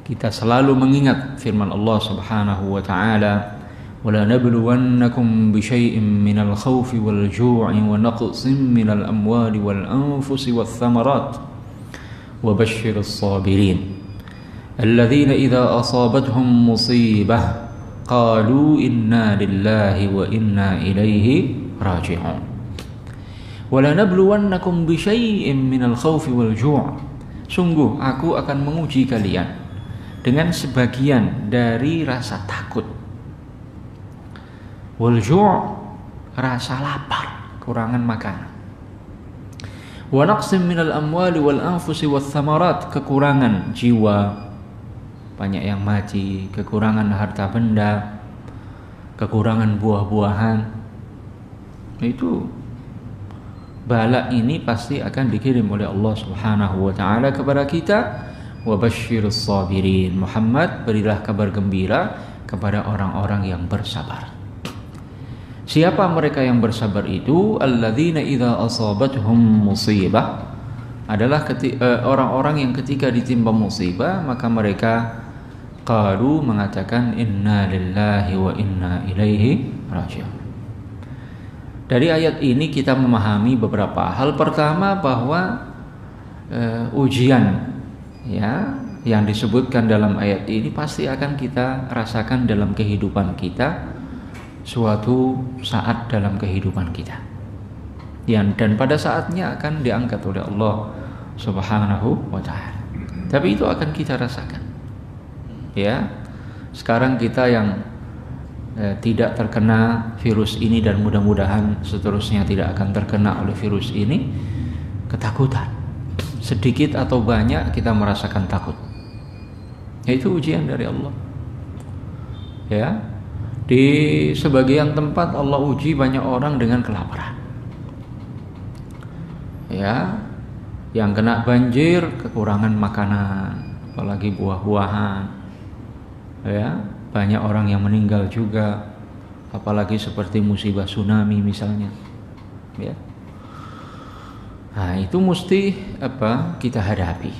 kita selalu mengingat firman Allah Subhanahu wa taala, "Wala nabluwannakum bisyai'in minal khaufi wal ju'i wa naqsin minal amwali wal anfusi wath thamarat wa basyyiris sabirin alladzina idza asabathum musibah qalu inna lillahi wa inna ilaihi raji'un." Wala nabluwannakum bisyai'in minal khaufi wal ju'. Sungguh aku akan menguji kalian dengan sebagian dari rasa takut. Wal ju', rasa lapar, kekurangan makanan. Wa naqsim minal amwali wal anfusi wath thamarat, kekurangan jiwa, banyak yang mati, kekurangan harta benda, kekurangan buah-buahan. Itu bala ini pasti akan dikirim oleh Allah Subhanahu wa taala kepada kita. Wa basyyiris sabirin, Muhammad, berilah kabar gembira kepada orang-orang yang bersabar. Siapa mereka yang bersabar itu? Alladzina idza asabathum musibah, adalah orang-orang yang ketika ditimpa musibah maka mereka qalu, mengatakan inna lillahi wa inna ilaihi raji'un. Dari ayat ini kita memahami beberapa hal. Pertama, bahwa ujian ya yang disebutkan dalam ayat ini pasti akan kita rasakan dalam kehidupan kita suatu saat dalam kehidupan kita. Dan pada saatnya akan diangkat oleh Allah Subhanahu wa taala. Tapi itu akan kita rasakan. Ya. Sekarang kita yang tidak terkena virus ini dan mudah-mudahan seterusnya tidak akan terkena oleh virus ini, ketakutan sedikit atau banyak kita merasakan takut. Itu ujian dari Allah. Ya, di sebagian tempat Allah uji banyak orang dengan kelaparan. Ya, yang kena banjir kekurangan makanan, apalagi buah-buahan. Ya, banyak orang yang meninggal juga, apalagi seperti musibah tsunami misalnya. Ya. Nah, itu mesti kita hadapi.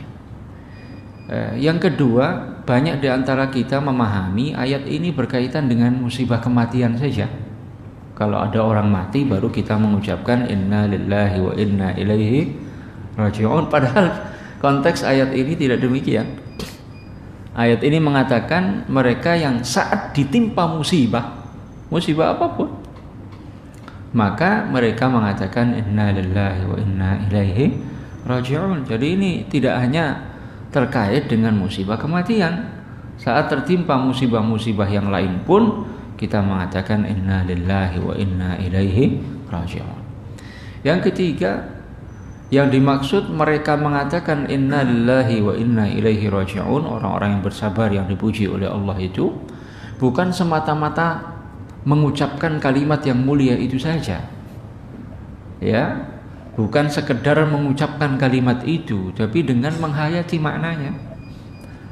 Yang kedua, banyak di antara kita memahami ayat ini berkaitan dengan musibah kematian saja. Kalau ada orang mati baru kita mengucapkan inna lillahi wa inna ilaihi raji'un. Padahal konteks ayat ini tidak demikian. Ayat ini mengatakan mereka yang saat ditimpa musibah apapun, maka mereka mengatakan inna lillahi wa inna ilaihi raji'un. Jadi ini tidak hanya terkait dengan musibah kematian. Saat tertimpa musibah-musibah yang lain pun kita mengatakan inna lillahi wa inna ilaihi raji'un. Yang ketiga, yang dimaksud mereka mengatakan inna lillahi wa inna ilaihi raji'un, orang-orang yang bersabar yang dipuji oleh Allah itu bukan semata-mata mengucapkan kalimat yang mulia itu saja. Ya, bukan sekedar mengucapkan kalimat itu, tapi dengan menghayati maknanya.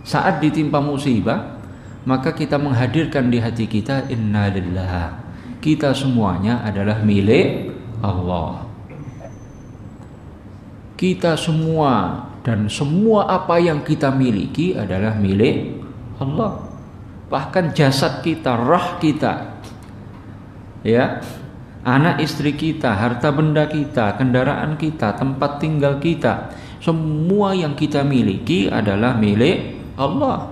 Saat ditimpa musibah, maka kita menghadirkan di hati kita inna lillahi, kita semuanya adalah milik Allah. Kita semua dan semua apa yang kita miliki adalah milik Allah. Bahkan jasad kita, roh kita, ya, anak istri kita, harta benda kita, kendaraan kita, tempat tinggal kita, semua yang kita miliki adalah milik Allah.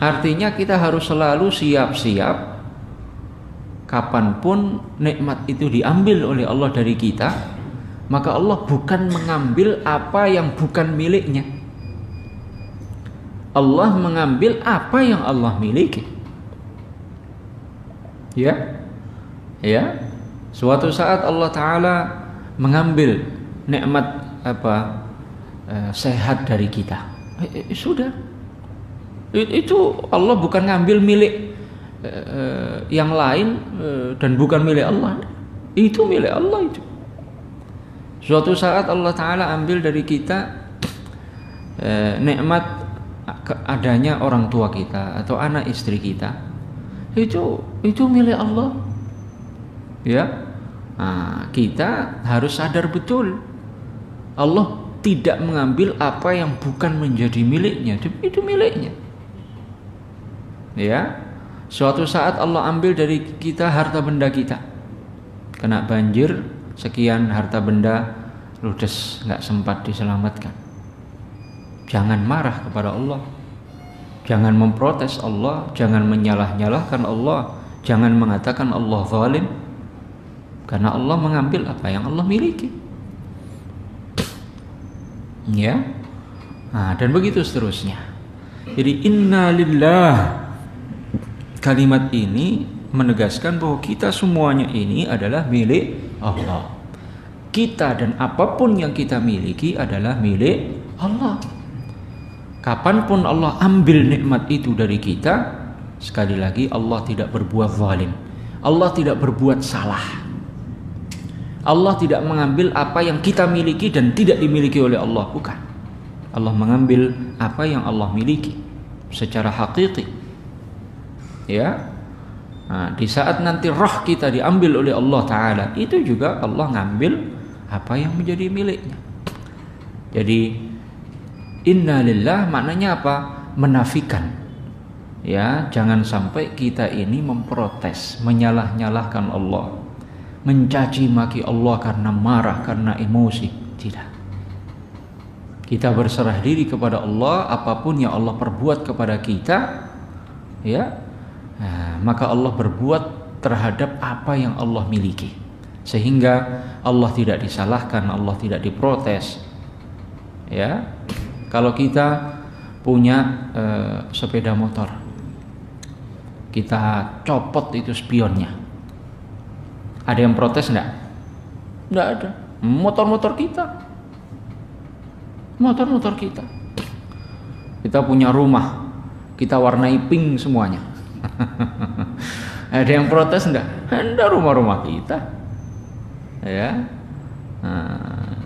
Artinya kita harus selalu siap-siap kapanpun nikmat itu diambil oleh Allah dari kita, maka Allah bukan mengambil apa yang bukan miliknya. Allah mengambil apa yang Allah miliki. Ya. Suatu saat Allah Ta'ala mengambil nikmat sehat dari kita. Sudah. Itu Allah bukan ngambil milik yang lain dan bukan milik Allah. Itu milik Allah itu. Suatu saat Allah Ta'ala ambil dari kita nikmat adanya orang tua kita atau anak istri kita. Itu milik Allah. Ya. Nah, kita harus sadar betul Allah tidak mengambil apa yang bukan menjadi miliknya, itu miliknya. Ya, suatu saat Allah ambil dari kita harta benda kita, kena banjir, sekian harta benda ludes, nggak sempat diselamatkan. Jangan marah kepada Allah, jangan memprotes Allah, jangan menyalah-nyalahkan Allah, jangan mengatakan Allah zalim, karena Allah mengambil apa yang Allah miliki. Ya, nah, dan begitu seterusnya. Jadi inna lillah, kalimat ini menegaskan bahwa kita semuanya ini adalah milik Allah. Kita dan apapun yang kita miliki adalah milik Allah. Kapanpun Allah ambil nikmat itu dari kita, sekali lagi Allah tidak berbuat zalim, Allah tidak berbuat salah, Allah tidak mengambil apa yang kita miliki dan tidak dimiliki oleh Allah, bukan. Allah mengambil apa yang Allah miliki secara hakiki. Ya, nah, di saat nanti roh kita diambil oleh Allah Ta'ala, itu juga Allah ngambil apa yang menjadi miliknya. Jadi inna lillah maknanya apa? Menafikan. Ya, jangan sampai kita ini memprotes, menyalah-nyalahkan Allah, mencaci maki Allah karena marah, karena emosi. Tidak. Kita berserah diri kepada Allah, apapun yang Allah perbuat kepada kita, ya, nah, maka Allah berbuat terhadap apa yang Allah miliki, sehingga Allah tidak disalahkan, Allah tidak diprotes. Ya, kalau kita punya sepeda motor, kita copot itu spionnya, ada yang protes enggak? Enggak ada. Motor-motor kita. Kita punya rumah, kita warnai pink semuanya. Ada yang protes enggak? Enggak, rumah-rumah kita. Ya. Nah,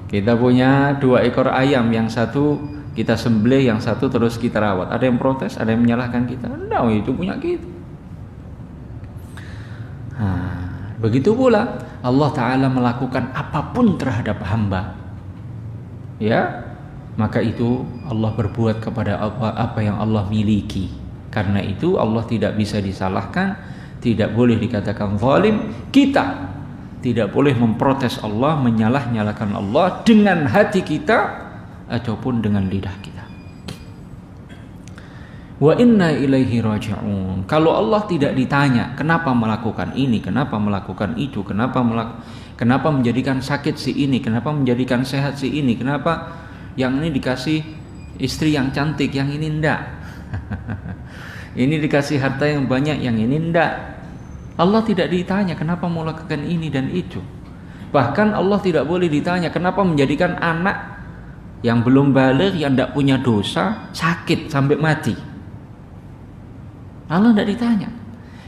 kita punya 2 ekor ayam, yang satu kita sembelih, yang satu terus kita rawat. Ada yang protes, ada yang menyalahkan kita? Enggak, itu punya kita. Nah, begitu pula Allah Ta'ala melakukan apapun terhadap hamba, ya, maka itu Allah berbuat kepada apa yang Allah miliki. Karena itu Allah tidak bisa disalahkan, tidak boleh dikatakan zalim. Kita tidak boleh memprotes Allah, menyalah-nyalahkan Allah dengan hati kita ataupun dengan lidah kita. Wa inna ilaihi raji'un. Kalau Allah tidak ditanya kenapa melakukan ini, kenapa melakukan itu, kenapa menjadikan sakit si ini, kenapa menjadikan sehat si ini, kenapa yang ini dikasih istri yang cantik, yang ini enggak. Ini dikasih harta yang banyak, yang ini enggak. Allah tidak ditanya kenapa melakukan ini dan itu. Bahkan Allah tidak boleh ditanya kenapa menjadikan anak yang belum baligh, yang tidak punya dosa, sakit sampai mati. Allah tidak ditanya.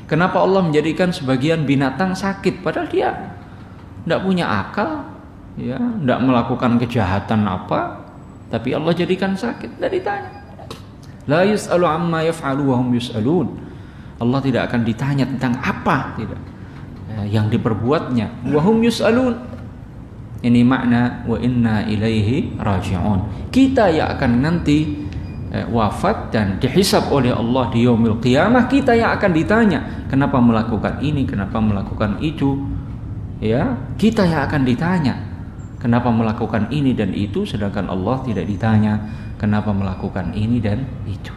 Kenapa Allah menjadikan sebagian binatang sakit padahal dia tidak punya akal, ya, tidak melakukan kejahatan apa, tapi Allah jadikan sakit, tidak ditanya. La yus'alu amma yaf'alu wa hum yus'alun. Allah tidak akan ditanya tentang apa tidak yang diperbuatnya. Wa hum yus'alun. Ini makna wa inna ilaihi raji'un. Kita yang akan nanti wafat dan dihisab oleh Allah di yaumil qiyamah, kita yang akan ditanya kenapa melakukan ini, kenapa melakukan itu. Ya, kita yang akan ditanya kenapa melakukan ini dan itu, sedangkan Allah tidak ditanya kenapa melakukan ini dan itu.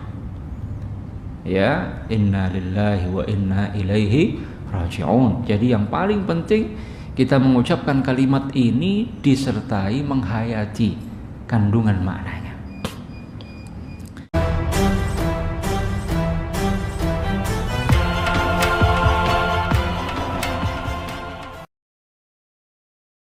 Ya, inna lillahi wa inna ilaihi raji'un. Jadi yang paling penting kita mengucapkan kalimat ini disertai menghayati kandungan maknanya.